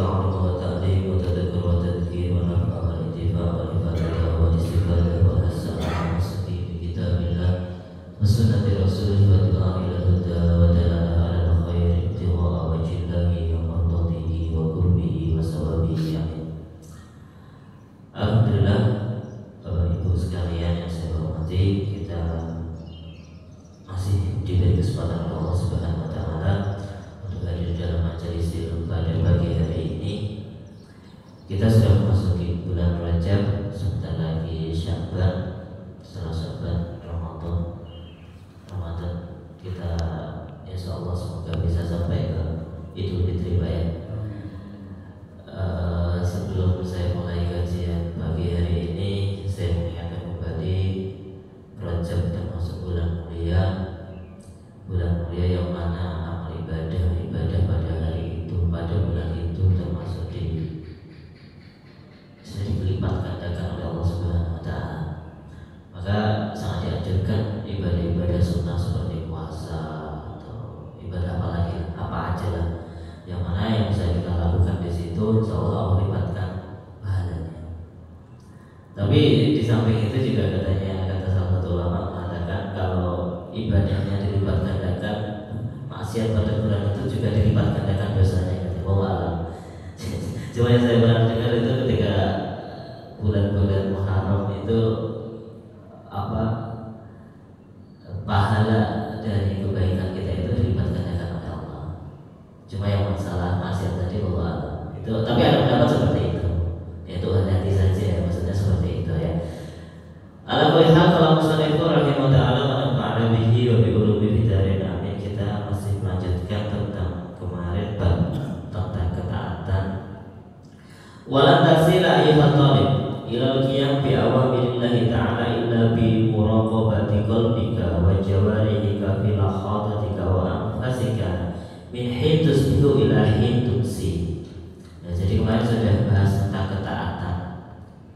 علم وتعليم وتذكر وتذكير ونفع والانتفاع والإفادة والاستفادة والحث على المستقيم بكتاب الله وسنة رسوله والدعاء إلى الهدى ودلالة على الخير ابتغاء وجه الله ومرضاته وقربه وثوابه. آمين. Alhamdulillah, Bapak Ibu sekalian yang saya hormati, kita masih diberi kesempatan oleh Allah Subhanahu wa taala untuk hadir dalam majelis pada pagi hari ini. Kita sudah memasuki bulan Rajab, sebentar lagi Sya'ban, setelah Sya'ban Ramadan kita insyaallah semoga bisa sampai ke Idul Fitri, Pak ya. Sebelum saya mulai kajian pagi hari ini, saya mengingatkan kembali Rajab termasuk bulan mulia yang mana amal ibadah pada hari itu, pada bulan itu termasuk bisa dilipat gandakan oleh Allah Subhanahu wa taala. Maka sangat dianjurkan ibadah-ibadah sunnah seperti puasa atau ibadah apa aja lah, yang mana yang bisa kita lakukan di situ insyaallah Allah lipatkan pahalanya. Tapi di samping itu juga kata salah satu ulama mengatakan kalau ibadahnya dilipat gandakan, maksiat pada bulan itu juga dilipat gandakan dosanya. Cuma yang saya pernah dengar itu ketika bulan-bulan Muharram itu pahala dari kebaikan kita itu dilipat gandakan oleh Allah. Cuma yang masalah maksiat tadi Allah itu, tapi ada pendapat seperti itu. Itu hati-hati saja ya, maksudnya seperti itu ya. Ala kulli hal, kalau musannif rahimahullah taala menafa'ana bihi wa bi ulubi bidarin. Amin. Kita masih melanjutkan tentang kemarin bab tentang ketaatan. Wala tasila ayyuhat talib ila qiyam bi awamirillahi ta'ala illa bi muraqabati qalbika wa jawarihika fi lakhatatika wa anfasika min hin tusbihu ila hin tumsi. Nah, jadi kemarin sudah bahas tentang ketaatan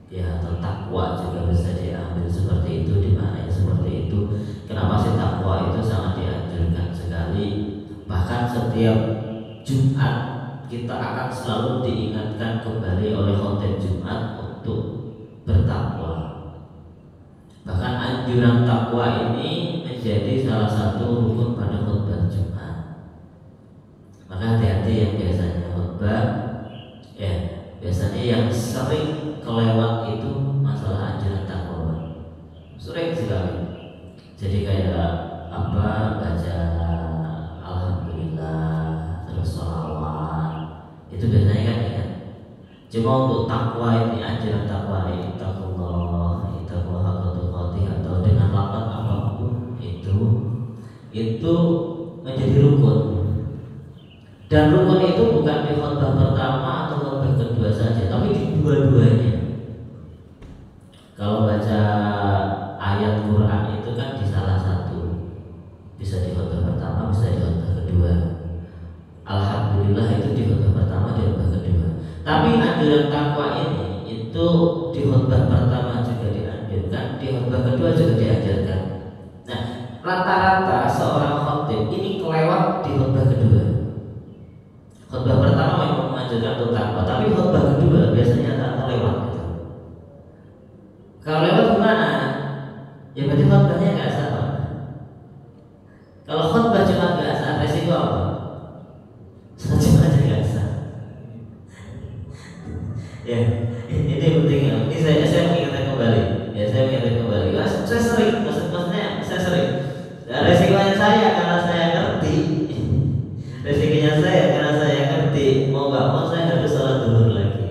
ya, atau takwa juga bisa diambil seperti itu, dimaknai seperti itu. Kenapa sih takwa itu sangat dianjurkan sekali, bahkan setiap Jumat kita akan selalu diingatkan kembali oleh khotib Jumat untuk bertakwa. Bahkan anjuran takwa ini menjadi salah satu rukun pada khutbah Jumat. Maka hati-hati yang biasanya khutbah ya, biasanya yang sering kelewat itu masalah anjuran takwa, sering sekali. Jadi kayak baca alhamdulillah terus sholawat, itu biasanya kan ingat. Cuma untuk takwa ini, anjuran takwa ini, taqullah haqqa tuqatih, atau dengan lafaz apapun itu menjadi rukun. Dan rukun itu bukan di khutbah pertama atau khutbah kedua saja, tapi di dua-duanya. Kalau baca ayat Quran itu kan di salah satu, bisa di khutbah pertama, bisa di khutbah kedua. Alhamdulillah itu di khutbah pertama, di khutbah kedua. Tapi anjuran takwa ini itu di khutbah pertama juga dianjurkan, di khutbah kedua juga diajarkan. Nah, rata-rata seorang khotib ini kelewat di khutbah kedua. Khutbah pertama memang mengajarkan untuk takwa, tapi khutbah kedua biasanya tak terlewat gitu. Kalau lewat gimana? Ya berarti khutbahnya nggak sah. Kalau khutbah cuma nggak sah, resiko apa? Cuma aja nggak sah. Ya, ini pentingnya. Ini saya mengingatkan kembali. Ya, saya mengingatkan kembali. Saya sering, maksudnya saya sering. Dan resikonya saya karena saya ngerti. Resikonya saya karena saya ngerti, mau nggak mau saya harus salat zuhur lagi.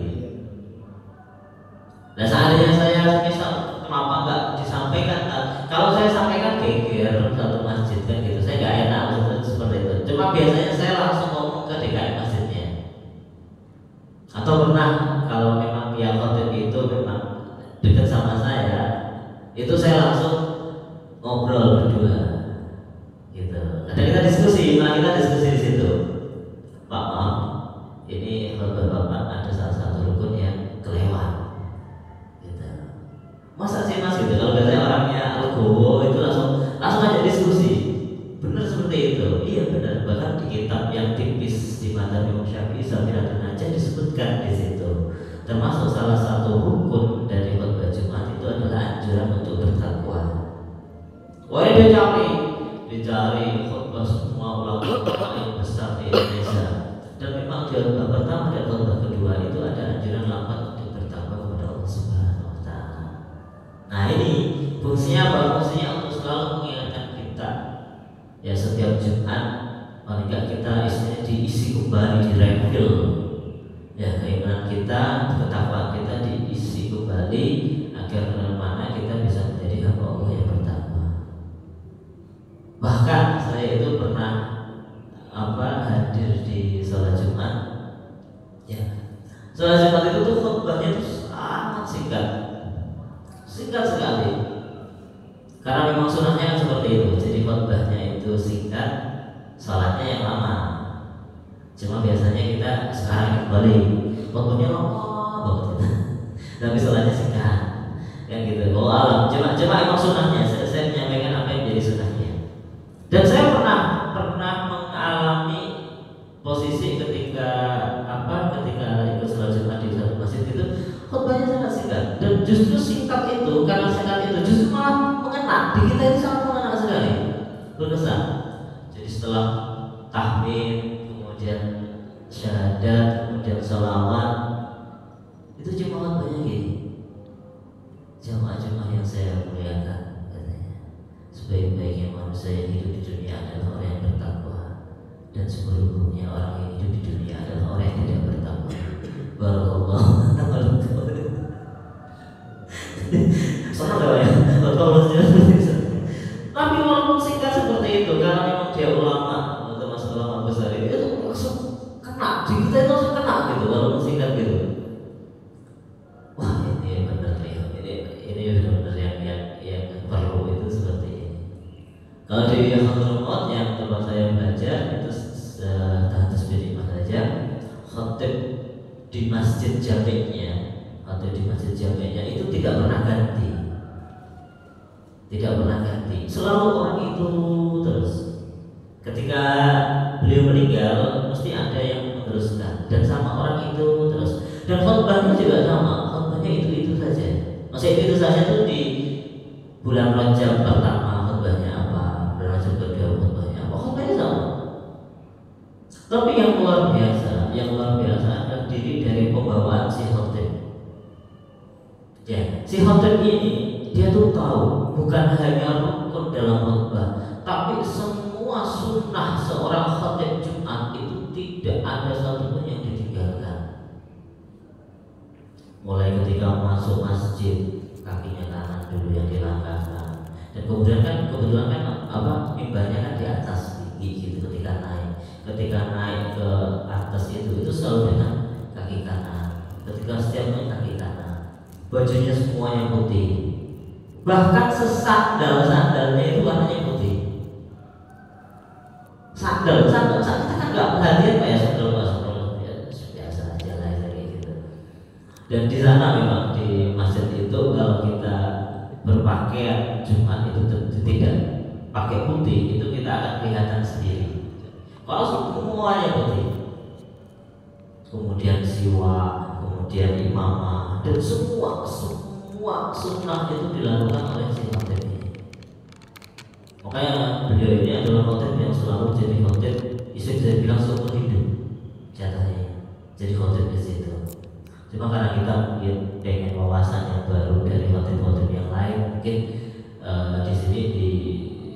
Nah, seandainya saya misal kenapa nggak disampaikan? Kalau saya sampaikan geger satu masjid kan gitu, saya nggak enak seperti itu. Cuma biasanya saya langsung ngomong ke DKM masjidnya. Atau pernah kalau memang pihak khotib itu memang dekat sama saya, itu saya langsung ngobrol berdua. Gitu. Ada kita diskusi di situ. Pak, maaf, ini khutbah Bapak ada salah satu rukun yang kelewat. Gitu. Masa sih Mas gitu? Kalau biasanya orangnya legowo itu langsung aja diskusi. Benar seperti itu. Iya benar. Bahkan di kitab yang tipis di madzhab Imam Syafi'i Safiratun Najah disebutkan singkat di situ. Termasuk salah satu rukun dari khutbah Jumat itu adalah anjuran untuk bertakwa. Wah, dicari khutbah semua ulama yang besar di Indonesia. Dan memang di khutbah pertama dan khutbah kedua itu ada anjuran lafaz untuk bertakwa kepada Allah Subhanahu wa taala. Nah, ini fungsinya apa? Fungsinya untuk selalu mengingatkan kita. Ya, setiap Jumat paling enggak kita istilahnya diisi kembali, direfill. Ya, keimanan kita, ketakwaan kita diisi kembali agar mana kita bisa menjadi hamba Allah yang bertakwa. Bahkan saya itu pernah hadir di sholat Jumat. Ya, sholat Jumat itu tuh khutbahnya itu sangat singkat sekali. Karena memang sunahnya seperti itu. Jadi khutbahnya itu singkat, sholatnya yang lama. Cuma biasanya kita sekarang kembali khutbahnya lama banget, tapi sholatnya singkat, kan gitu. Oh alam, cuma emang sunahnya. Saya menyampaikan apa yang jadi sunahnya. Dan saya pernah mengalami posisi ketika ikut sholat Jumat di satu masjid itu khutbahnya sangat singkat. Dan justru singkat itu, karena singkat itu justru malah mengena di kita, itu sangat mengena sekali, berkesan. Jadi setelah tahmid, kemudian syahadat, kemudian salawat, itu cuma khutbahnya gini. Jamaah-jamaah yang saya muliakan, katanya, sebaik-baiknya manusia yang hidup di dunia adalah orang yang bertakwa, dan seburuk-buruknya orang yang hidup di dunia adalah orang yang tidak bertakwa. Barakallahu. Salah ya, tapi walaupun singkat seperti itu, karena memang dia ulama, termasuk ulama besar itu langsung kena di kita, itu langsung kena gitu, walaupun singkat gitu. Wah, ini benar ya, ini benar-benar yang perlu itu seperti ini. Kalau di Hadramaut yang tempat saya belajar itu tahtas berima saja, khatib di masjid jami'nya atau di masjid jami'nya itu tidak pernah ganti. Selalu orang itu terus. Ketika beliau meninggal, mesti ada yang meneruskan, dan sama orang itu terus. Dan khutbahnya juga sama, khutbahnya itu saja. Maksudnya itu saja tuh di bulan Rajab pertama khutbahnya apa, bulan Rajab kedua khutbahnya apa, khutbahnya sama. Tapi yang luar biasa adalah diri dari pembawaan si khutib. Ya, si khutib ini dia tuh tahu bukan hanya rukun dalam khutbah, tapi semua sunnah seorang khatib Jumat itu tidak ada satupun yang ditinggalkan. Mulai ketika masuk masjid, kakinya kanan dulu yang dilangkahkan, dan kemudian kan kebetulan kan mimbarnya kan di atas tinggi gitu. Ketika naik ke atas itu selalu dengan kaki kanan. Ketika setiap naik kaki kanan, bajunya semuanya putih. Bahkan sandalnya itu warnanya putih. Sandal kita kan nggak perhatian kayak sandal ya, biasa aja lah kayak gitu. Dan di sana memang di masjid itu kalau kita berpakaian Jumat itu tidak pakai putih, itu kita akan kelihatan sendiri. Kalau semuanya putih, kemudian siwak, kemudian imamah, dan semua sunnah itu dilakukan oleh si khotib ini. Makanya beliau ini adalah khotib yang selalu jadi khotib, bisa bilang seumur hidup jatahnya jadi khotib di situ. Cuma karena kita mungkin pengen wawasan yang baru dari khotib-khotib yang lain, mungkin di sini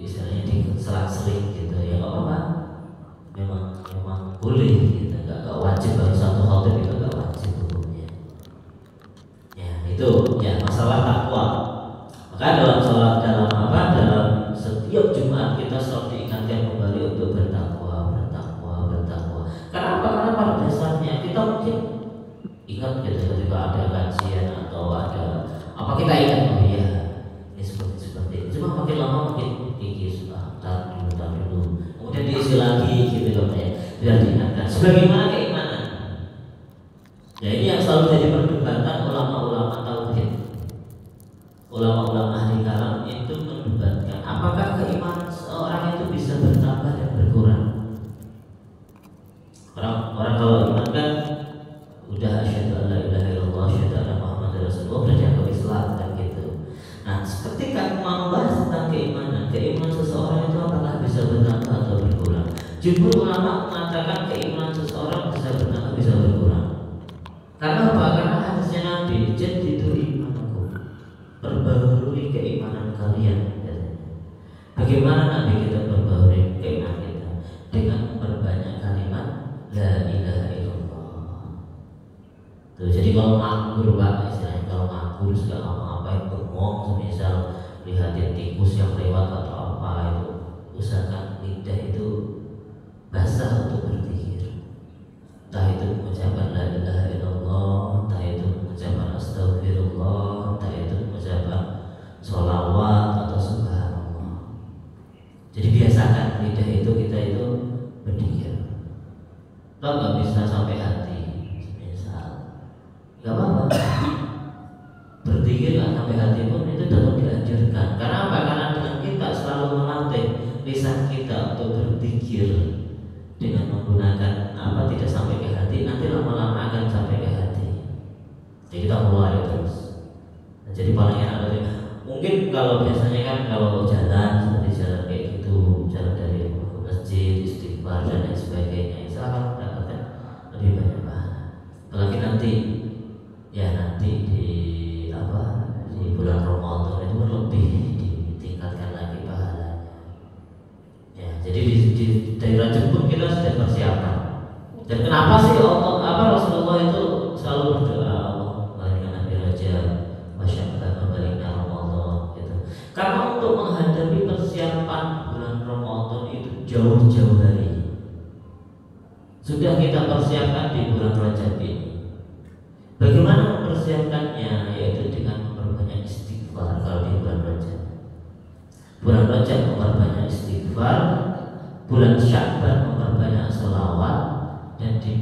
istilahnya diselang-seling gitu, ya nggak apa-apa. Memang boleh gitu, nggak wajib harus satu khotib itu, nggak wajib hukumnya. Ya itu ya masalah takwa. Maka dalam setiap Jumat kita selalu diingatkan kembali untuk bertakwa. Kenapa? Karena pada dasarnya kita mungkin ingat gitu ketika ada kajian atau ada apa, kita ingat ya ini seperti ini. Cuma makin lama makin tinggi, sudah tar dulu. Kemudian diisi lagi gitu loh ya. Biar diingatkan. Sebagaimana keimanan. Ya ini yang selalu jadi perdebatan ulama-ulama tauhid. Ulama-ulama ahli kalam itu mendebatkan apakah keimanan seorang itu bisa bertambah dan berkurang. Orang kalau iman kan udah Jumhur ulama mengatakan keimanan seseorang bisa bertambah bisa berkurang. Karena apa? Karena hadisnya Nabi, jadidu imanku, perbarui keimanan kalian. Bagaimana Nabi kita perbarui keimanan kita? Dengan memperbanyak kalimat la ilaha illallah. Tuh, jadi kalau nganggur Pak, istilahnya kalau nganggur sudah ngapa-ngapain bengong, semisal lihatin tikus yang lewat atau apa itu, usahakan lidah itu basah untuk berzikir. Entah itu mengucapkan la ilaha illallah, entah itu mengucapkan astagfirullah, entah itu mengucapkan sholawat atau subhanallah. Jadi biasakan lidah itu kita itu berzikir. Kalau nggak bisa sampai hati, misal nggak apa-apa. Berzikir nggak sampai hati pun itu tetap dianjurkan. Karena apa? Karena dengan kita selalu melatih lisan kita untuk berzikir dengan menggunakan apa tidak sampai ke hati, nanti lama-lama akan sampai ke hati. Jadi kita mulai terus. Nah, jadi paling enak tadi mungkin kalau biasanya kan kalau jalan seperti jalan kayak gitu, jalan dari rumah ke masjid, istighfar dan lain sebagainya, insya mendapatkan lebih banyak pahala. Apalagi nanti di bulan Ramadan itu lebih ditingkatkan lagi pahalanya. Ya, jadi di daerah Jepun kita sudah persiapan. Dan kenapa sih Rasulullah itu selalu berdoa Allah balikkan Nabi Raja masyarakat baliknya Ramadan gitu. Karena untuk menghadapi persiapan bulan Ramadan itu jauh-jauh hari sudah kita persiapkan di bulan Rajab ini. Bagaimana mempersiapkannya? Yaitu dengan memperbanyak istighfar. Kalau di bulan Rajab, memperbanyak istighfar, bulan Sya'ban memperbanyak sholawat, dan di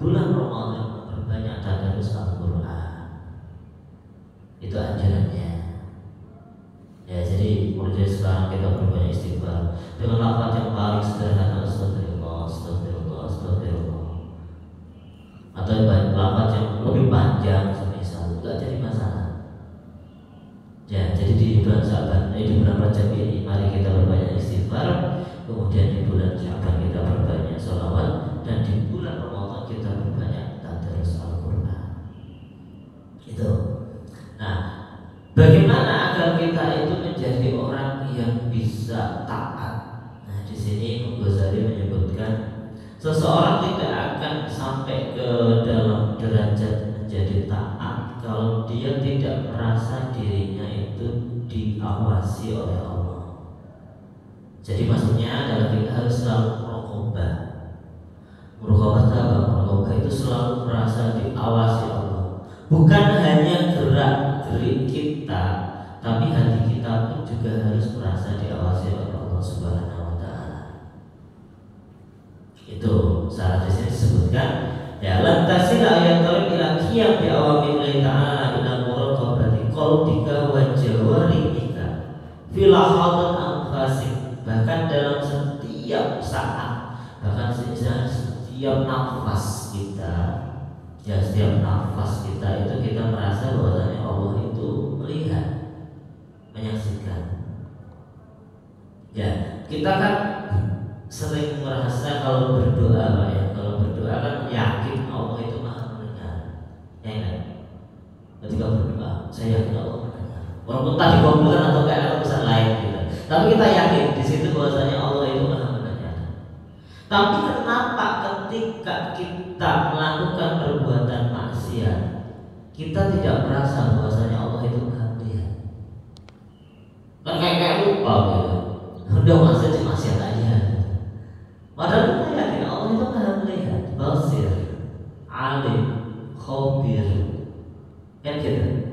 bulan Ramadan memperbanyak tadarus Al-Quran. Itu anjurannya. Ya, jadi mulai sekarang kita berbanyak istighfar dengan lafaz yang paling sederhana, astagfirullah, astagfirullah, astagfirullah. Atau lafaz yang lebih panjang semisal, tidak jadi masalah. Ya, jadi di bulan Sya'ban, di bulan Rajab ini mari kita berbanyak istighfar. Kemudian di bulan Sya'ban kita berbanyak sholawat, dan di bulan Ramadan kita berbanyak tadarus Al-Quran. Itu. Nah, bagaimana agar kita itu menjadi orang yang bisa taat? Nah, di sini Ghazali menyebutkan seseorang tidak akan sampai ke dalam derajat menjadi taat kalau dia tidak merasa dirinya itu diawasi oleh Allah. Jadi maksudnya adalah kita harus selalu muraqabah. Muraqabah itu selalu merasa diawasi Allah. Bukan hanya gerak-gerik kita, tapi hati kita pun juga harus merasa diawasi oleh Allah Subhanahu wa taala. Itu syarat di sini disebutkan. Ya, lantasil ayat ila qiyam bi awamirillahi ta'ala ila muraqabati qalbika wa jawarihika fil hadat anfasik. Bahkan dalam setiap saat, bahkan setiap nafas kita, ya setiap nafas kita itu kita merasa bahwasanya Allah itu melihat, menyaksikan. Ya, kita kan sering merasa kalau berdoa, Pak, ya, kalau berdoa kan yakin Allah itu maha mendengar. Ya kan? Ketika berdoa, saya yakin Allah mendengar. Walaupun tadi komputer atau kayak urusan lain gitu. Tapi kita yakin di situ bahwasanya Allah itu maha mendengar. Tapi kenapa ketika kita melakukan perbuatan maksiat, kita tidak merasa bahwasanya Allah itu maha melihat? Kan kayak lupa gitu. Udah maksiat aja. Padahal kita yakin Allah itu maha melihat, basir, alim, khabir. Kan gitu.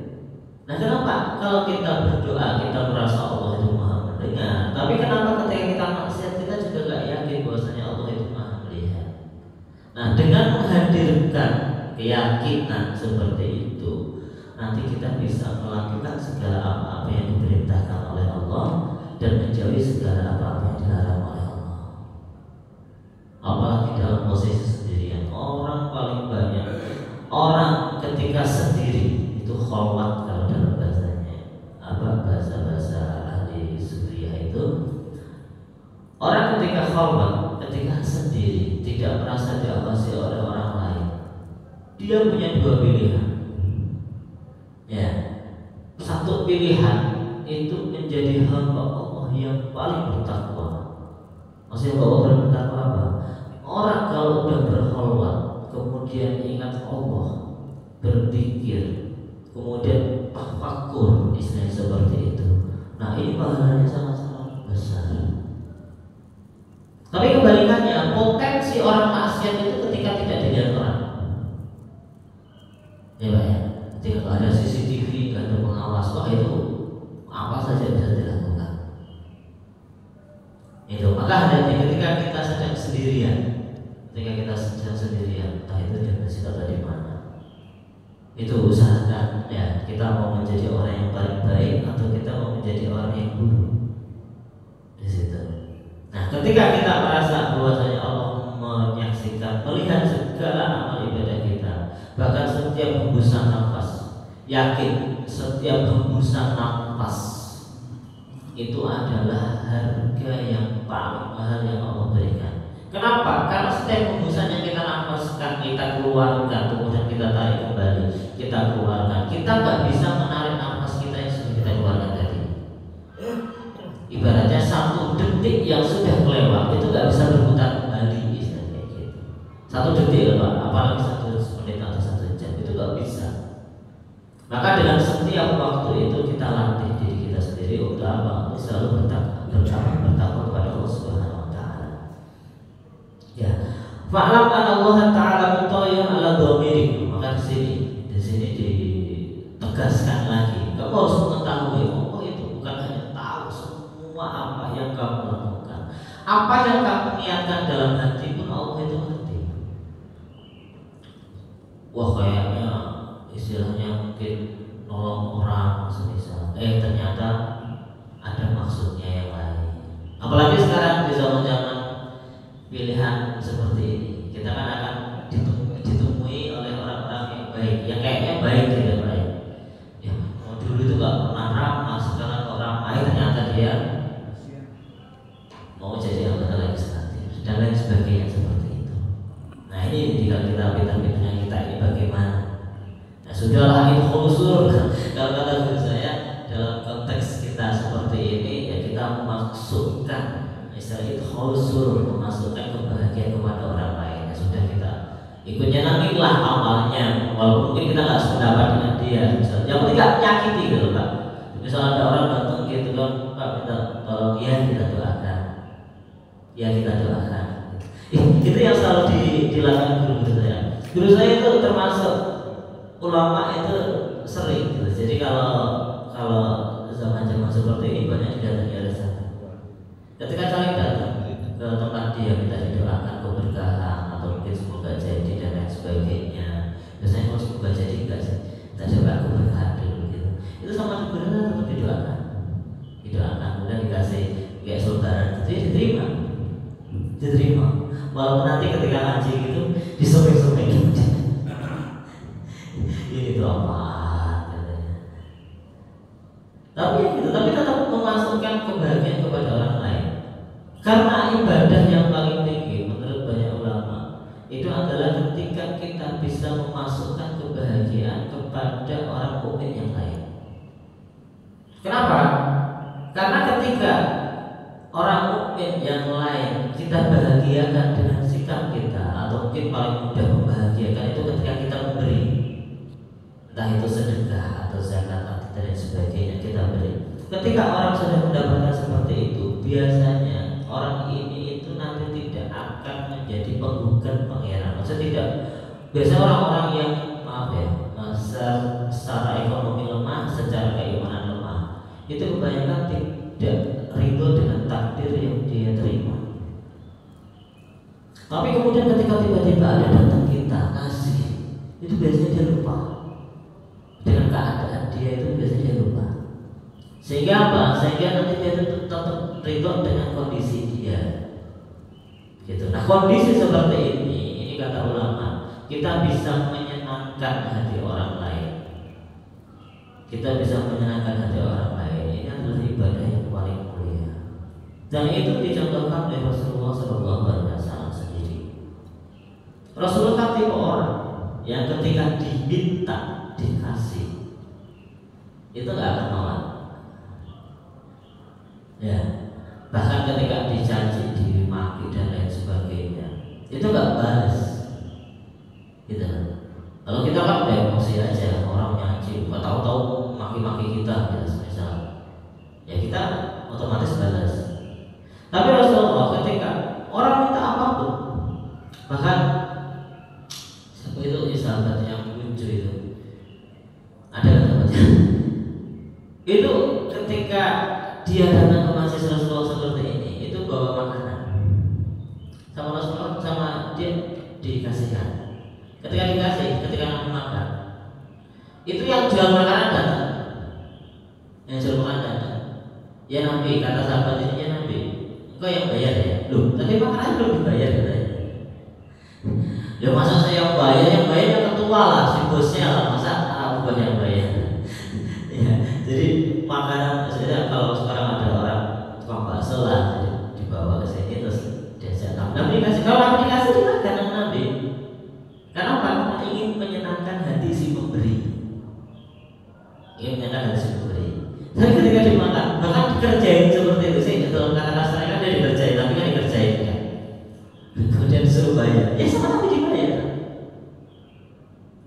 Nah, kenapa kalau kita berdoa kita merasa Allah itu maha mendengar, tapi kenapa ketika kita maksiat kita juga gak yakin bahwasanya Allah itu maha melihat? Nah, dengan menghadirkan keyakinan seperti itu, nanti kita bisa melakukan segala apa-apa yang diperintahkan oleh Allah dan menjauhi segala apa-apa yang dilarang oleh Allah. Apalagi dalam posisi sendirian, orang paling banyak orang ketika sendiri itu khalwat. Kalau dalam bahasanya bahasa ahli Suriah itu, orang ketika khalwat ketika sendiri tidak merasa diawasi oleh orang lain, dia punya dua pilihan. Ya, satu pilihan itu menjadi hamba Allah yang paling bertakwa. Maksudnya bahwa bertakwa apa? Orang kalau udah berkholwat, kemudian ingat Allah, berpikir, kemudian tafakur, istilahnya seperti itu. Nah, ini pahalanya sangat-sangat besar. Tapi kebalikannya, potensi orang maksiat itu ketika tidak dilihat orang. Ya Pak ya, ketika ada CCTV, ada pengawas, wah itu apa saja bisa dilakukan. Itu maka hati-hati ketika kita sedang sendirian, entah itu di masjid atau di mana, itu usahakan ya kita mau menjadi orang yang paling baik atau kita mau menjadi orang yang buruk di situ. Nah, ketika kita merasa bahwasanya Allah menyaksikan, melihat segala amal ibadah kita, bahkan setiap hembusan nafas, yakin setiap hembusan nafas itu adalah harga yang paling mahal yang Allah berikan. Kenapa? Karena setiap hembusan yang kita nafaskan, kita keluarkan, kemudian kita tarik kembali, kita keluarkan. Kita nggak bisa menarik nafas kita yang sudah kita keluarkan tadi. Ibaratnya satu detik yang sudah kelewat itu nggak bisa berputar kembali, istilahnya kayak gitu. Satu detik loh Pak, apalagi 1 menit atau 1 jam itu nggak bisa. Maka dengan setiap waktu itu kita latih diri kita sendiri untuk apa? Untuk selalu bertakwa kepada Allah Subhanahu Wa Taala. Ya, fa'lam anna Allah Taala mutayyan ala dhamiri. Maka di sini ditegaskan lagi. Kamu harus mengetahui Allah itu bukan hanya tahu semua apa yang kamu lakukan, apa yang kamu niatkan dalam hati pun Allah itu ngerti. Wah kayaknya istilahnya mungkin nolong orang semisal, ternyata ada maksudnya yang lain. Apalagi sekarang di zaman-zaman pilihan seperti ini, kita kan akan ditemui oleh orang-orang yang baik, yang kayaknya baik tidak baik. Ya, dulu itu gak pernah ramah, sekarang kok ramah, ternyata dia mau jadi anggota legislatif dan lain sebagainya seperti itu. Nah ini jika kita pintar-pintarnya kita ini bagaimana? Nah sudahlah itu khusus kalau kata guru saya dalam konteks kita seperti ini ya kita memasukkan istilah itu khusus, memasukkan kebahagiaan kepada orang lain. Ya sudah kita ikutnya nantilah amalnya, walaupun mungkin kita nggak sependapat dengan dia. Misalnya, yang penting nggak menyakiti gitu Pak. Misalnya ada orang datang gitu kan, Pak minta tolong, ya kita doakan, ya kita doakan. Itu yang selalu dilakukan guru saya. Guru saya itu termasuk ulama itu sering gitu. Jadi kalau zaman-zaman seperti ini banyak didatangi oleh saya. Ketika saya datang ke tempat dia minta didoakan keberkahan atau mungkin semoga jadi dan lain sebagainya. Biasanya kalau semoga jadi enggak sih, kita coba keberkahan dulu gitu. Itu sama sebenarnya tetap didoakan, kemudian dikasih kayak sultan itu ya diterima. Walaupun nanti ketika ngaji gitu disobek-sobek ini tuh apa katanya. Tapi tetap memasukkan kebahagiaan kepada orang lain. Karena ibadah yang paling tinggi menurut banyak ulama itu adalah ketika kita bisa memasukkan kebahagiaan kepada orang mukmin yang lain. Kenapa? Karena ketika orang mukmin yang lain kita bahagiakan dengan sikap kita, atau mungkin paling mudah membahagiakan itu ketika kita memberi, entah itu sedekah atau zakat atau dan sebagainya kita beri. Ketika orang sudah mendapatkan seperti itu, biasanya orang ini itu nanti tidak akan menjadi penggugat pangeran. Maksudnya tidak. Biasanya orang-orang yang secara ekonomi lemah, secara keimanan lemah, itu kebanyakan tidak ridho dengan takdir yang dia terima. Tapi kemudian ketika tiba-tiba ada datang kita kasih, itu biasanya dia lupa dengan keadaan dia, itu biasanya dia lupa. Sehingga apa? Sehingga nanti dia tetap ridho dengan kondisi dia. Gitu. Nah kondisi seperti ini kata ulama, kita bisa menyenangkan hati orang lain. Kita bisa menyenangkan hati orang lain. Ini adalah ibadah yang paling mulia. Dan itu dicontohkan oleh Rasulullah SAW sendiri. Rasulullah tipe orang yang ketika diminta dikasih itu nggak akan nolak. Ya, bahkan ketika dicaci, dimaki dan lain sebagainya, itu nggak balas. Gitu. Kalau kita kan udah emosi aja, orang nyaci, kok tahu-tahu maki-maki kita, ya misal, ya kita otomatis balas. Tapi Rasulullah ketika orang minta apapun, bahkan siapa itu sahabat yang lucu itu, ada sahabatnya, itu ketika dia datang ke masjid Rasulullah seperti ini, itu bawa makanan sama Rasulullah, sama dia dikasihkan. Ketika dikasih, ketika Nabi makan, itu yang jual makanan datang, yang jual makanan datang. Ya Nabi, kata sahabat ini, ya Nabi, engkau yang bayar ya? Loh, tadi makanan belum dibayar katanya. Ya masa saya yang bayar yang ketua lah, si bosnya lah, masa aku yang bayar. Ya, jadi makanan, maksudnya kalau sekarang ada orang tukang bakso lah, dibawa ke sini terus diajak Nabi dikasih. Kalau Nabi dikasih dimakan sama Nabi. Kenapa? Karena ingin menyenangkan hati si pemberi. Ingin menyenangkan hati si pemberi. Tapi ketika dimakan, bahkan dikerjain seperti itu sih. Dalam kata kasarnya kan dia dikerjain, tapi kan dikerjain kan. Kemudian disuruh bayar. Ya sama Nabi dibayar.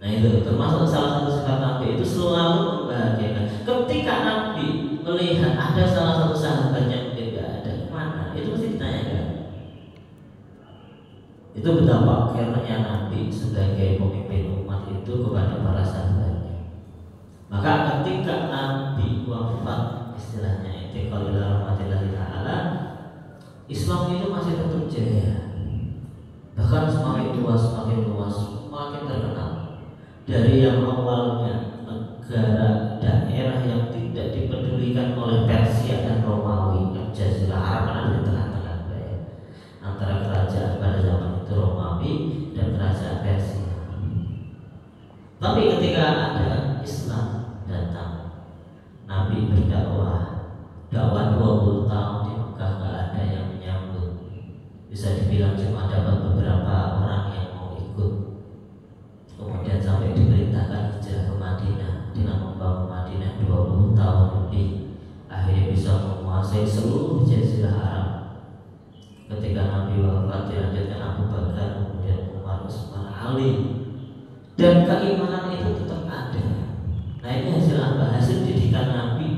Nah itu termasuk salah satu sifat Nabi itu selalu membahagiakan. Ketika Nabi melihat ada salah satu sahabat yang mungkin tidak ada mana, itu mesti ditanyakan. Itu betapa akhirnya Nabi sebagai pemimpin umat itu kepada para sahabatnya. Maka ketika Nabi wafat, istilahnya intiqal ila rahmatillah ta'ala, Islam itu masih tetap jaya. Bahkan semakin luas, semakin terkenal. Dari yang awalnya negara daerah yang tidak dipedulikan oleh Persia dan Romawi, Jazirah Arab kan ada di tengah-tengah ya, antara kerajaan pada zaman itu Romawi dan kerajaan Persia. Tapi ketika ada Islam datang, Nabi berdakwah, dakwah 20 tahun di Mekah gak ada yang menyambut. Bisa dibilang cuma dapat beberapa orang yang mau ikut. Kemudian sampai diperintahkan hijrah ke Madinah dengan membangun Madinah 20 tahun lebih. Akhirnya bisa menguasai seluruh Jazirah Arab. Ketika Nabi wafat dilanjutkan Abu Bakar, kemudian Umar, Utsman, Ali, dan keimanan itu tetap ada. Nah ini hasil didikan Nabi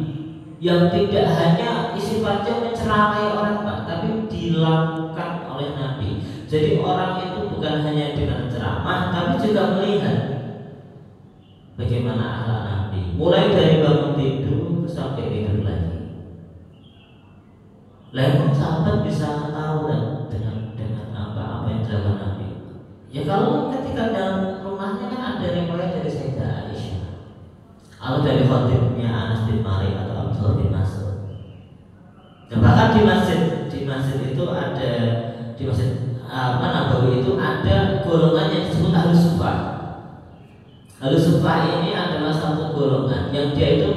yang tidak hanya sifatnya menceramai orang Pak, tapi dilakukan oleh Nabi. Jadi orang itu bukan hanya dengan ceramah, tapi juga melihat bagaimana akhlak Nabi, mulai dari bangun tidur sampai tidur lagi. Lalu sahabat bisa tahu dengan apa yang dilakukan Nabi. Ya kalau ketika dalam rumahnya kan ada riwayat dari Sayyidah Aisyah, atau dari khatibnya Anas bin Malik atau Abdullah bin Mas'ud. Dan bahkan di masjid itu ada, di masjid Nabawi itu ada golongan yang disebut Ahlus Suffah. Ahlus Suffah ini adalah satu golongan yang dia itu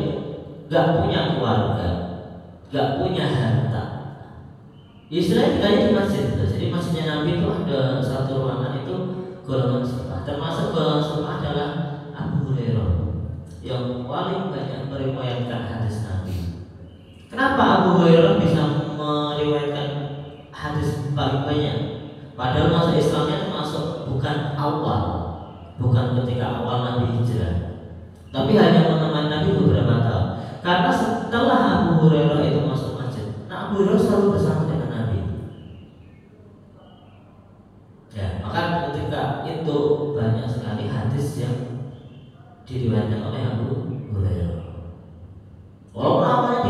gak punya keluarga, gak punya harta. Istilahnya tinggalnya di masjid. Jadi masjidnya Nabi itu ada satu ruangan itu golongan Suffah. Termasuk golongan Suffah adalah Abu Hurairah yang paling banyak meriwayatkan hadis Nabi. Kenapa Abu Hurairah bisa meriwayatkan hadis paling banyak? Padahal masa Islamnya termasuk bukan awal, bukan ketika awal Nabi hijrah, tapi hanya menemani Nabi beberapa tahun. Karena setelah Abu Hurairah itu masuk masjid, Abu Hurairah selalu bersama dengan Nabi. Ya, maka ketika itu banyak sekali hadis yang diriwayatkan oleh Abu Hurairah. Walaupun namanya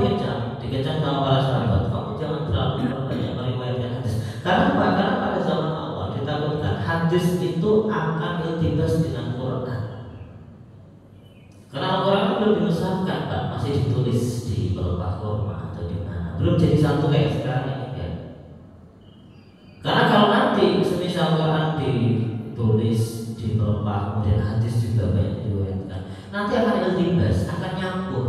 dikecam sama para sahabat, kamu jangan terlalu banyak meriwayatkan hadis. Karena pada zaman awal ditakutkan hadis itu akan iltibas dengan Quran. Karena Al-Quran belum dimusnahkan, Pak, masih ditulis di pelepah kurma atau di mana. Belum jadi satu kayak sekarang ini kan. Karena kalau nanti semisal Quran ditulis di pelepah, kemudian hadis juga banyak diriwayatkan, nanti akan iltibas, akan nyampur.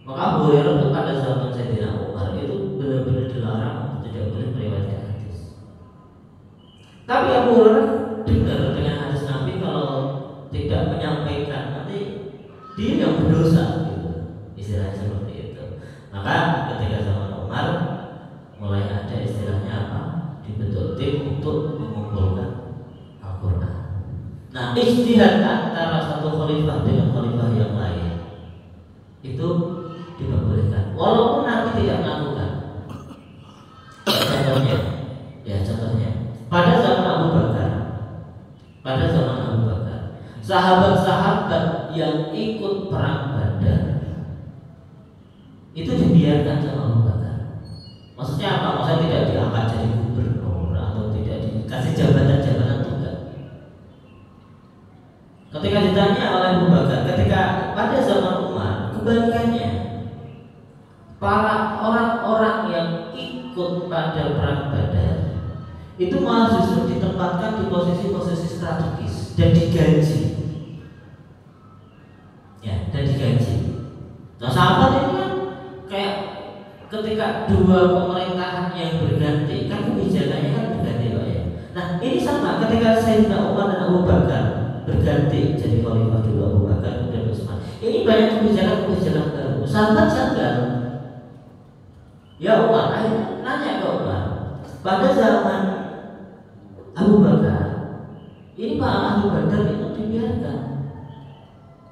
Maka Abu Hurairah pada zaman Sayyidina Umar itu Tapi Abu Hurairah dengar dengan hadis Nabi kalau tidak menyampaikan nanti dia yang berdosa, gitu. Istilahnya seperti itu. Maka ketika zaman Umar mulai ada istilahnya apa? Dibentuk tim untuk mengumpulkan Al-Quran. Nah, ijtihad antara satu khalifah dengan khalifah yang lain itu diperbolehkan, walaupun Nabi tidak melakukan. Contohnya, pada zaman Abu Bakar, sahabat-sahabat yang ikut perang Badar itu dibiarkan sama Abu Bakar. Maksudnya apa? Maksudnya tidak diangkat jadi gubernur atau tidak dikasih jabatan-jabatan tunggal. Ketika ditanya oleh Abu Bakar, ketika pada zaman Umar, kebalikannya, para orang-orang yang ikut pada perang Badar itu malah justru ditempatkan di posisi-posisi strategis dan digaji. Dan digaji. Nah, sahabat ini kan kayak ketika dua pemerintahan yang berganti, kan kebijakannya kan berganti, Pak ya. Nah, ini sama ketika Sayyidina Umar dan Abu Bakar berganti jadi khalifah dulu, Abu Bakar dan Utsman. Ini banyak kebijakan-kebijakan baru. Sahabat janggal. Ya Umar, akhirnya nanya ke Umar, pada zaman Abu Bakar, ini Pak Abu Bakar itu dibiarkan.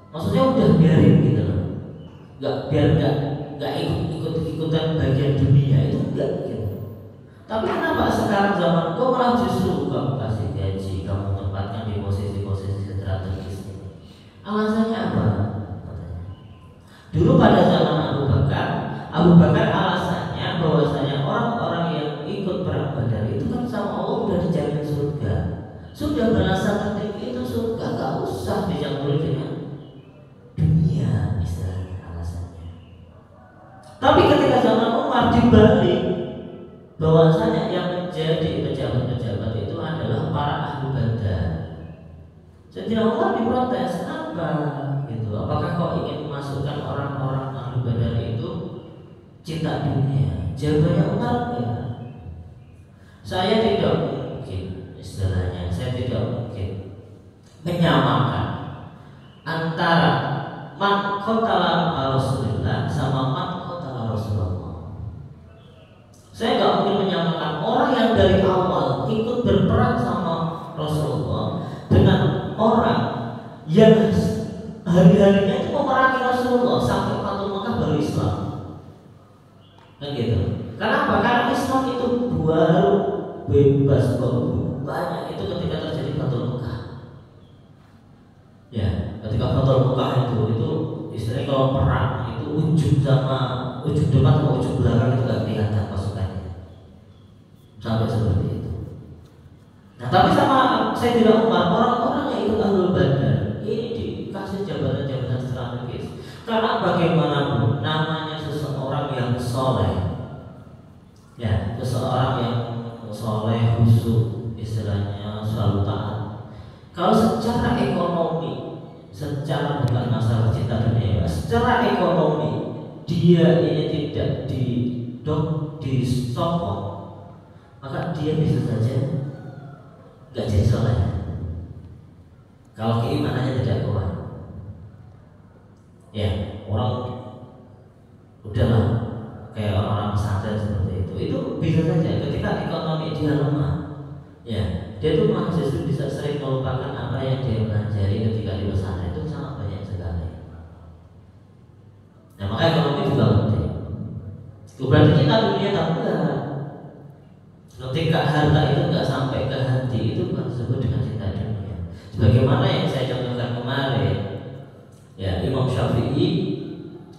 Maksudnya udah biarin gitu loh. Nggak ikut-ikutan bagian dunia itu enggak gitu. Tapi kenapa sekarang zaman kau malah justru kamu kasih gaji, kamu tempatkan di posisi-posisi strategis ini? Alasannya apa? Dulu pada zaman Abu Bakar alasannya bahwasanya orang-orang yang ikut perang Badar itu kan sama Allah udah dijamin surga. Sudah berasa tertinggi itu surga, gak usah dicampuri dengan dunia, istilahnya alasannya. Tapi ketika zaman Umar dibalik, bahwasanya yang menjadi pejabat-pejabat itu adalah para ahli Badar. Sayyidina Umar diprotes, kenapa? Gitu. Apakah kau ingin memasukkan orang-orang ahli Badar itu cinta dunia? Jawabannya Umar, ya. Saya tidak mungkin, istilahnya, saya tidak mungkin menyamakan antara man qatala Rasulullah sama man qatala Rasulullah. Saya nggak mungkin menyamakan orang yang dari awal ikut berperang sama Rasulullah dengan orang yang hari-harinya itu memerangi Rasulullah sampai Fatul Mekah baru Islam. Kan gitu. Kenapa? Karena Islam itu baru bebas banyak itu ketika terjadi Fatul Mekah. Ya, ketika Fatul Mekah itu istilahnya kalau perang itu ujung depan sama ujung belakang itu nggak kelihatan pasukannya. Sampai seperti itu. Nah, tapi sama Sayyidina Umar, orang-orang yang ikut Ahlul Badar ini dikasih jabatan-jabatan strategis. Karena bagaimanapun namanya seseorang yang soleh, ya, seseorang yang soleh, khusyuk, istilahnya selalu taat. Kalau secara ekonomi, secara bukan masalah cinta dunia, secara ekonomi dia ini tidak disokong, maka dia bisa saja nggak jadi soleh. Kalau keimanannya tidak kuat, ya orang udahlah kayak orang-orang pesantren seperti itu bisa saja ketika ekonomi dia lemah, ya dia tuh malah justru bisa sering melupakan apa yang dia pelajari ketika di pesantren itu sangat banyak sekali. Nah, maka ekonomi juga penting. Berarti cinta dunia tak enggak. Ketika harta itu enggak sampai ke hati itu bukan disebut dengan cinta dunia. Sebagaimana yang saya contohkan kemarin, ya Imam Syafi'i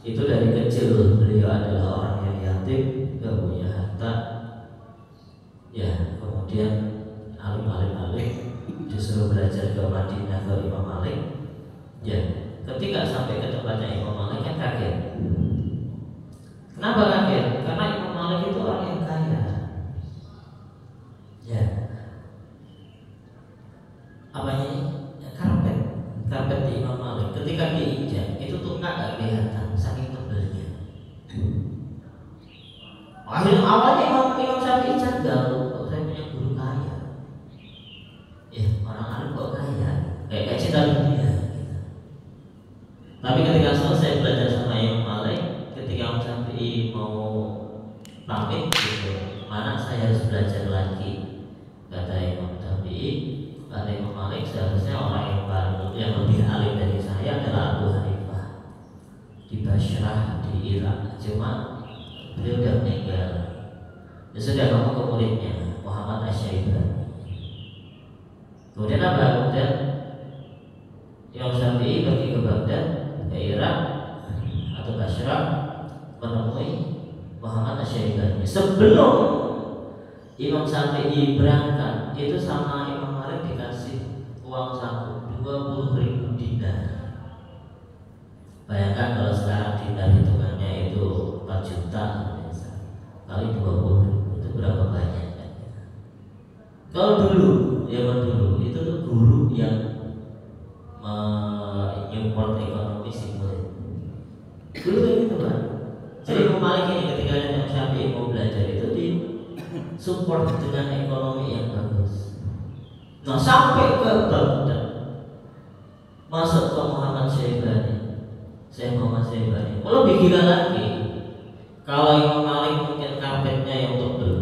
itu dari kecil beliau adalah orang yang yatim, gak punya harta, ya kemudian alim disuruh belajar ke Madinah ke Imam Malik, ya ketika sampai ke tempatnya Imam Malik kan kaget. Kenapa kaget? Karena Imam Malik itu orang yang kaya, ya apanya ini? Karpet di Imam Malik ketika diinjak itu tuh nggak kelihatan saking tebelnya. Akhirnya awalnya Imam Syafi'i janggal, kalau saya punya guru kaya, pamit gitu, mana saya harus belajar lagi. Kata Imam Syafi'i, kata Imam Malik, seharusnya orang yang lebih alim dari saya adalah Abu Hanifah di Basrah di Irak, cuma beliau udah meninggal. Ya sudah, kamu ke muridnya Muhammad Asy-Syaibani. Kemudian apa? Kemudian Imam Syafi'i pergi ke Baghdad, ke Irak atau Basrah, menemui Muhammad Asy-Syaibani. Sebelum Imam Syafi'i berangkat, itu sama Imam Malik dikasih uang saku 20.000 dinar. Bayangkan kalau sekarang dinar hitungannya itu 4 juta kali 20.000 itu berapa banyak kan? Kalau dulu, zaman dulu itu tuh guru yang menyupport ekonomi si murid. Dulu kayak gitu kan. Jadi Imam Malik ini ketika Imam Syafi'i mau belajar itu di support dengan ekonomi yang bagus. Nah sampai ke Baghdad, masuk ke Muhammad Syaibani, Syekh Muhammad Syaibani. Lebih gila lagi, kalau Imam Malik mungkin karpetnya yang tebel,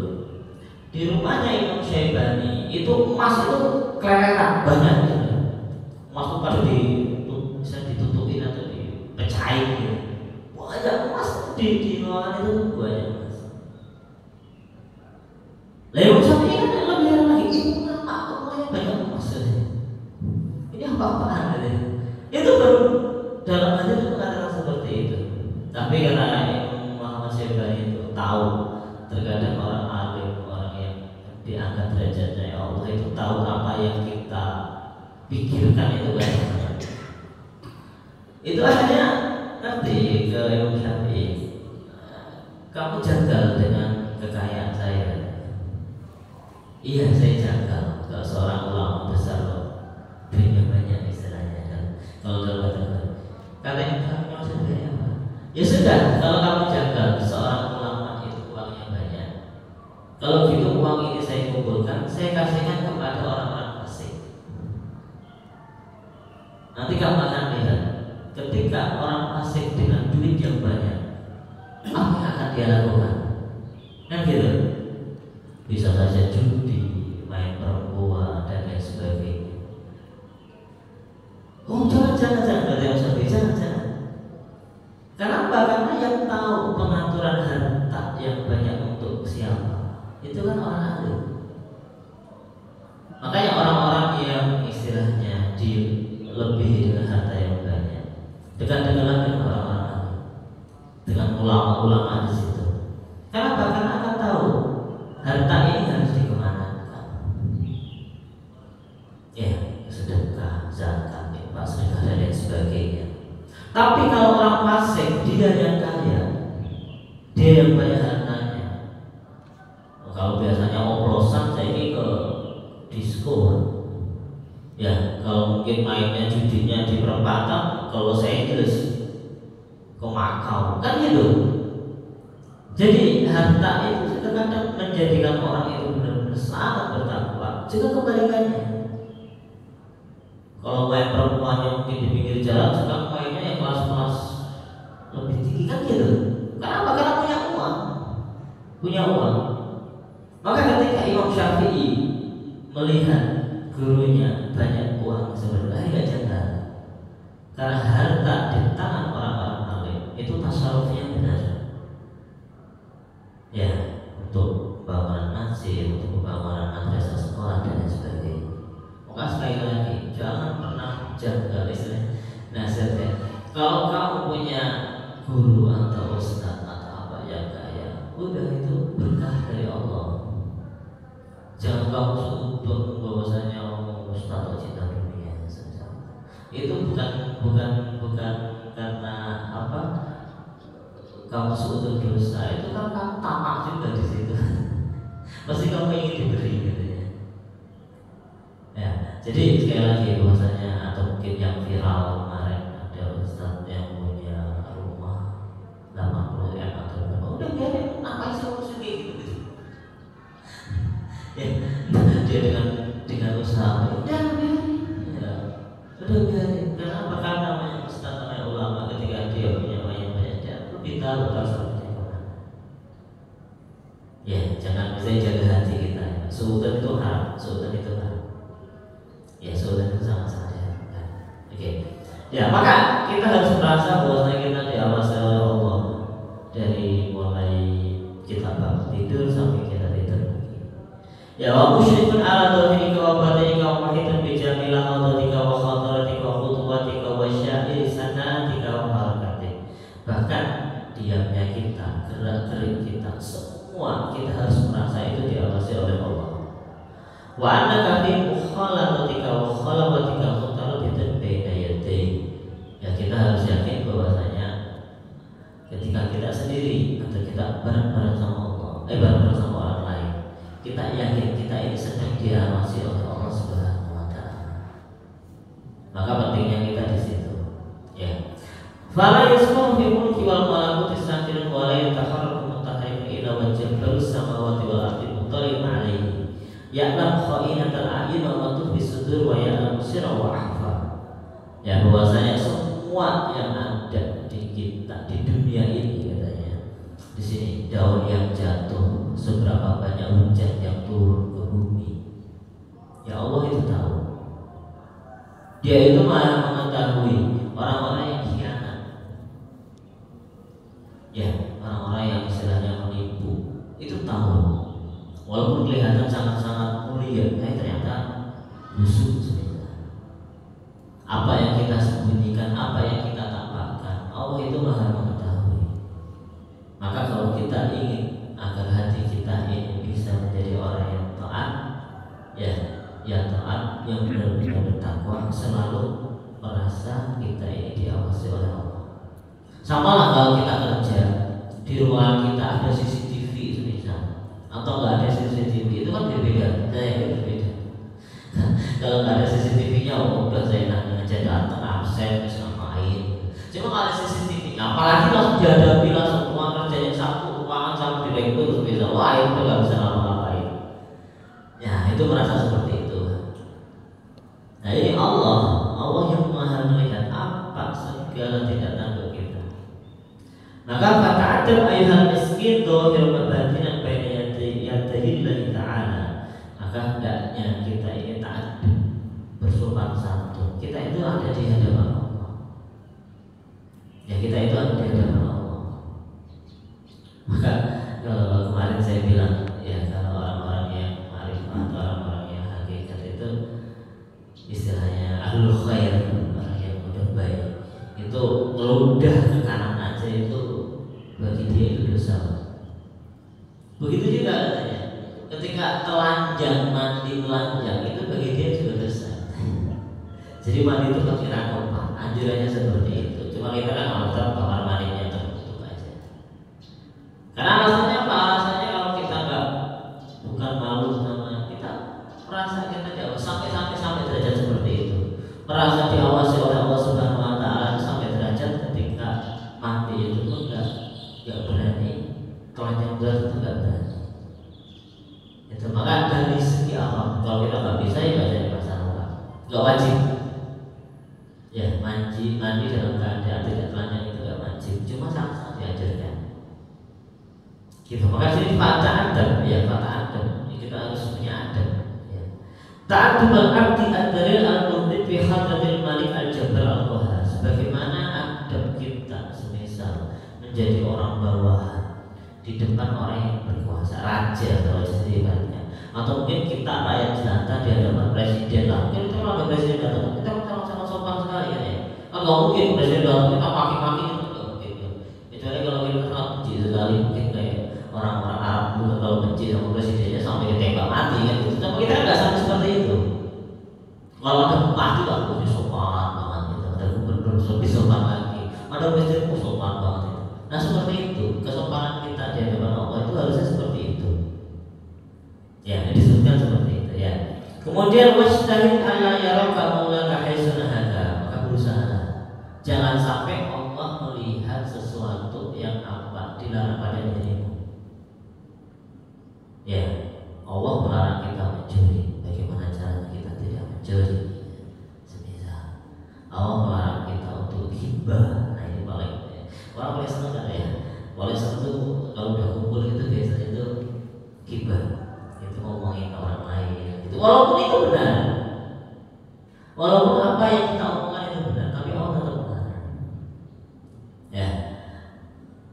di rumahnya Imam Syaibani itu emas itu keleleran banyak gitu. Emas itu pada bisa ditutupin atau dipecahin gitu. Banyak emas di ruangan itu banyak. Lalu sampai kan lebih lagi, itu kenapa rumahnya banyak emas? Ini apa-apaan gitu? Itu baru dalam hati itu mengatakan seperti itu. Tapi karena Imam Muhammad Syaibani itu tahu, terkadang orang alim, orang yang diangkat derajatnya Allah itu tahu apa yang kita pikirkan itu banyak. Itu akhirnya ngerti ke Imam Syafi'i, kamu janggal dengan kekayaan saya. Iya, saya janggal. Kalau seorang ulama besar duitnya banyak istilahnya kan. Kalau dalam kata Imam Syafi'i apa? Ya sudah, kalau kamu janggal seorang ulama itu uangnya banyak, kalau gitu uang ini saya kumpulkan, saya kasihkan kepada orang-orang fasik. Nanti kamu akan lihat, ketika orang fasik dengan duit yang banyak, apa yang akan dia lakukan? Kan gitu. Bisa saja judi, main perempuan dan lain sebagainya. Oh jangan, kata yang Syafi'i, jangan. Kenapa? Karena yang tahu pengaturan harta yang banyak untuk siapa, itu kan orang alim. Makanya orang-orang yang istilahnya lebih dengan harta yang banyak, dekat-dekatan dengan orang-orang alim, dengan ulama-ulama di situ. Kenapa? Karena akan tahu harta ini harus dikemanakan. Ya, sedekah, zakat, infak, sedekah dan lain sebagainya. Tapi kalau orang fasik, dia yang kaya, dia yang banyak hartanya. Kalau biasanya oplosan, saya ini ke disco. Ya, kalau mungkin mainnya judinya di perempatan, kalau saya terus ke Makau, kan gitu. Jadi harta itu kadang menjadikan orang itu benar-benar sangat bertakwa. Juga kebalikannya. Kalau main perempuannya mungkin di pinggir jalan, sedang mainnya yang kelas-kelas lebih tinggi kan gitu. Kenapa? Karena punya uang. Maka ketika Imam Syafi'i melihat gurunya banyak uang, sebenarnya nggak janggal. Karena harta di tangan orang-orang alim itu tasarrufnya benar. Ya, untuk bangunan masjid, untuk pembangunan madrasah, sekolah dan lain sebagainya. Maka sekali lagi, jangan pernah janggal istilahnya. Nasihatnya, kalau kamu punya guru atau ustaz atau apa yang kaya, udah itu berkah dari Allah. Jangan kamu sudut bahwasanya ustaz atau cinta dunia saja. Itu bukan karena apa? Kamu sudut dosa, itu kan kamu tamak juga di situ. Pasti kamu ingin diberi gitu ya. Ya, jadi sekali lagi bahwasanya atau mungkin yang viral kemarin ada ustaz yang punya rumah 80 M atau berapa, udah biarin, ngapain sih ngurusin kayak gitu. Ya, dia dengan usaha, udah biarin. Ya, udah biarin. Kenapa? Karena namanya ustaz, namanya ulama, ketika dia punya banyak dia lebih tahu tasawufnya. Suudzon itu haram, suudzon itu haram. Ya suudzon itu sama-sama diharamkan. Oke. Ya maka kita harus merasa bahwasanya kita diawasi oleh Allah dari mulai kita bangun tidur sampai kita tidur. Ya wa musyrikun ala dhahirika wa batinika wa mahitun bijamilah hadatika wa khadaratika wa khutuwatika wa syairi sanatika wa harakatik. Bahkan diamnya kita, gerak-gerik kita, semua kita harus merasa itu diawasi oleh Allah. Wa annaka fi mukhalatatika wa khalawatika mutaraddidun baina yadayhi. Ya kita harus yakin bahwasanya ketika kita sendiri atau kita bareng-bareng sama Allah, bareng-bareng sama orang lain, kita yakin kita ini sedang diawasi oleh Allah Subhanahu wa taala. Maka pentingnya kita di situ. Ya. Fala yasma'u fi mulki wal malakuti sakirun wa la yataharraku mutaharrimun ila wajhil samawati wal ardi muttali'un 'alaihi. Ya'lam kha'inatal a'yun wa tukhfi sudur wa ya'lamu sirra wa akhfa. Ya bahwasanya semua yang ada di kita di dunia ini katanya. Di sini daun yang jatuh, seberapa banyak hujan yang turun ke bumi. Ya Allah itu tahu. Dia itu maha mengetahui orang-orang yang khianat. Ya, orang-orang yang istilahnya menipu. Itu tahu. Walaupun kelihatan sangat-sangat mulia, ternyata busuk sebenarnya. Apa yang kita sembunyikan, apa yang kita tampakkan, Allah itu maha mengetahui. Maka kalau kita ingin agar hati kita ini bisa menjadi orang yang taat, ya, yang taat, yang benar-benar bertakwa, selalu merasa kita ini diawasi oleh Allah. Sama lah kalau kita kerja, di ruangan kita ada CCTV itu misalnya, atau nggak ada CCTV itu kan berbeda, saya berbeda. Kalau nggak ada CCTV-nya, udah saya nanya aja datang absen terus ngapain. Cuma kalau ada CCTV, apalagi langsung dihadapi langsung ruang kerjanya satu ruangan sama direktur terus bisa, wah itu nggak bisa ngapa-ngapain. Ya itu merasa seperti itu. Nah ini Allah yang maha melihat apa segala tindak tanduk kita. Maka kata Adam ayuhal miskin dohir mabatinan baina yadahillahi ta'ala. Maka hendaknya kita ini taat, bersopan santun. Kita itu ada di hadapan Allah. Ya kita itu ada di hadapan Allah. Maka kalau kemarin saya bilang ya kalau orang-orang yang ma'rifat, orang-orang yang hakikat itu istilahnya ahlul khair, orang yang udah baik, itu meludah ke kanan aja itu bagi dia itu dosa. Begitu juga katanya, ketika telanjang mandi telanjang itu bagi dia juga dosa. Jadi mandi itu pakai rangkopan, anjurannya seperti itu. Cuma kita kan malah kamar mandinya tertutup aja. Karena alasannya apa? Alasannya kalau kita nggak bukan malu sama kita merasa kita jauh sampai derajat seperti itu, merasa diawasi oleh Allah Subhanahu Wa Taala sampai derajat ketika mandi itu pun nggak berani, telanjang berat itu nggak berani. Itu maka dari segi awam kalau kita nggak bisa ya nggak jadi masalah, nggak wajib. Ya mandi dalam keadaan tidak telanjang itu nggak wajib, cuma sangat diajarkan. Gitu. Maka sini fata adab, ya fata adab. Kita harus punya adab. Ya. Ta'addub al-abdi ad-dalil al-mudhib fi hadratil malik al-jabbar al-qahar. Sebagaimana adab kita semisal menjadi orang bawahan di depan orang yang berkuasa, raja atau istilahnya, atau mungkin kita rakyat jelata di hadapan presiden lah. Mungkin kita kalau ada presiden datang, kita sama-sama sopan sekali ya. Kan nggak mungkin presiden datang kita maki-maki itu nggak mungkin. Kecuali kalau kita sangat benci sekali, mungkin kayak orang-orang Arab dulu kalau benci sama presidennya sampai ditembak mati kan gitu. Tapi kita nggak sampai seperti itu. Kalau ada bupati lah, sopan banget gitu. Ada gubernur lebih sopan lagi. Ada presiden sopan banget itu. Nah seperti itu kesopanan kita di hadapan Allah itu harusnya seperti itu. Ya disebutkan seperti itu ya. Kemudian wastahid alla yaraka maulaka haisunahaka. Maka berusaha jangan sampai Allah melihat sesuatu yang apa dilarang pada dirimu. Ya, Allah melarang kita mencuri. Bagaimana caranya kita tidak mencuri? Semisal Allah melarang kita untuk ghibah. Nah ini paling orang paling senang kan ya. Paling senang tuh kalau udah kumpul itu biasanya itu ghibah. Itu ngomongin orang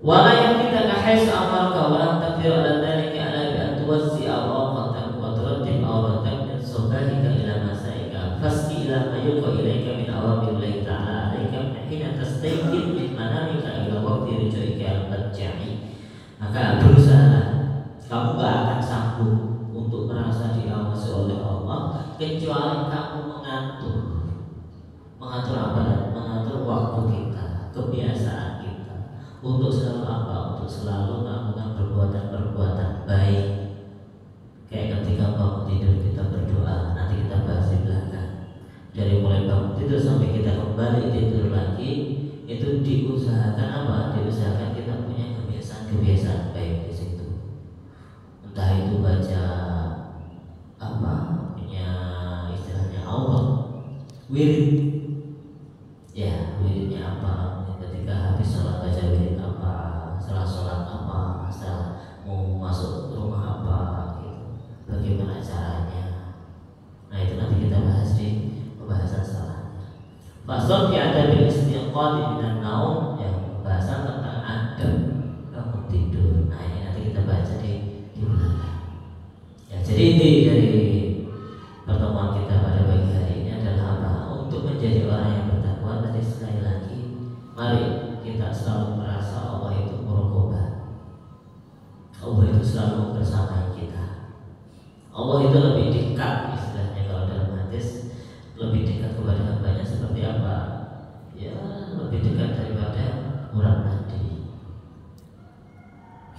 Wala yakidaka haitsu amarka wa lam taqdir ala dzalika ala bi an tuwazzi'a awqatak wa turattib awratak min subahika ila masaika fasqi ila ma yuqa ilaika min awamillahi ta'ala alaika min hina tastayqid min manamika ila waqti rujuika al-badja'i. Maka berusaha, kamu gak akan sanggup untuk merasa diawasi oleh Allah kecuali kamu mengatur apa? Mengatur waktu kita, kebiasaan kita untuk selalu apa? Untuk selalu melakukan perbuatan-perbuatan baik. Kayak ketika bangun tidur kita berdoa, nanti kita bahas di belakang. Dari mulai bangun tidur sampai kita kembali tidur lagi, itu diusahakan apa? Diusahakan kita punya kebiasaan-kebiasaan baik di situ. Entah itu baca apa? Punya istilahnya Allah, wirid. Ya, wiridnya apa? Ketika habis sholat baca wirid apa? Setelah sholat apa? Setelah mau masuk rumah apa? Gitu. Bagaimana caranya? Nah itu nanti kita bahas di pembahasan salahnya. Fasal fi adabil istiqamah minan naum, yang pembahasan tentang adab bangun tidur. Nah ini nanti kita baca di belakang. Ya, jadi inti dari pertemuan kita pada pagi hari ini adalah apa? Untuk menjadi orang yang bertakwa, tadi sekali lagi, mari kita selalu merasa Allah itu muraqabah. Allah itu selalu bersama kita. Allah itu lebih dekat, istilahnya kalau dalam hadis, lebih dekat kepada hambanya seperti apa? Ya lebih dekat daripada urat nadi.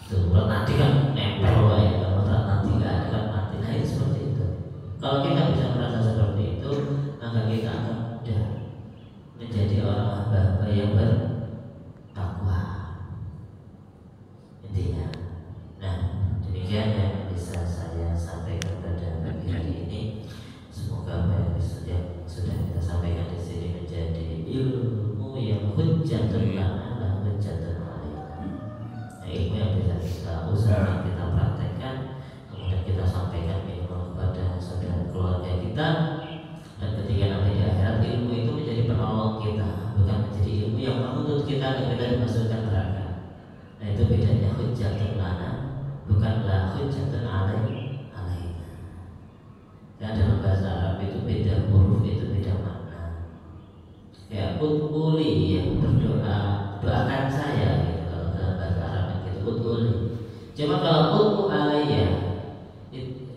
Tuh, urat nadi kan nempel ya, kalau urat nadi nggak ada kan mati. Nah itu seperti itu. Kalau kita bisa merasa seperti itu, maka kita akan mudah menjadi orang hamba yang bertakwa. Intinya. Nah, demikian yang bisa saya sampaikan pada pagi hari ini. Semoga apa yang sudah kita sampaikan di sini menjadi ilmu yang hujjatun lana wa hujjatun alaina. Nah, ilmu yang bisa kita usahakan, kita praktekkan, kemudian kita sampaikan ilmu kepada saudara keluarga kita, dan ketika nanti di akhirat ilmu itu menjadi penolong kita, bukan menjadi ilmu yang menuntut kita agar kita dimasukkan neraka. Nah itu bedanya hujjatun lana, bukanlah hujjatun alaina. Dan dalam bahasa Arab itu beda huruf, itu beda makna. Kayak utuli, yang berdoa, doakan saya gitu. Kalau dalam bahasa Arab itu utuli. Cuma kalau utu alaiya,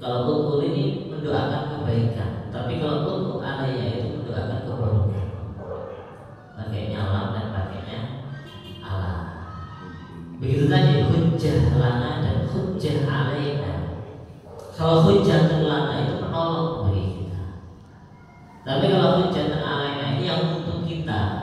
kalau utul ini mendoakan kebaikan, tapi kalau utu alaiya itu mendoakan keburukan. Pakainya lam dan pakainya ala. Begitu tadi hujjah lana dan hujjah alaina. Kalau hujjah lana itu menolong bagi kita, tapi kalau hujjah alaina ini yang untuk kita.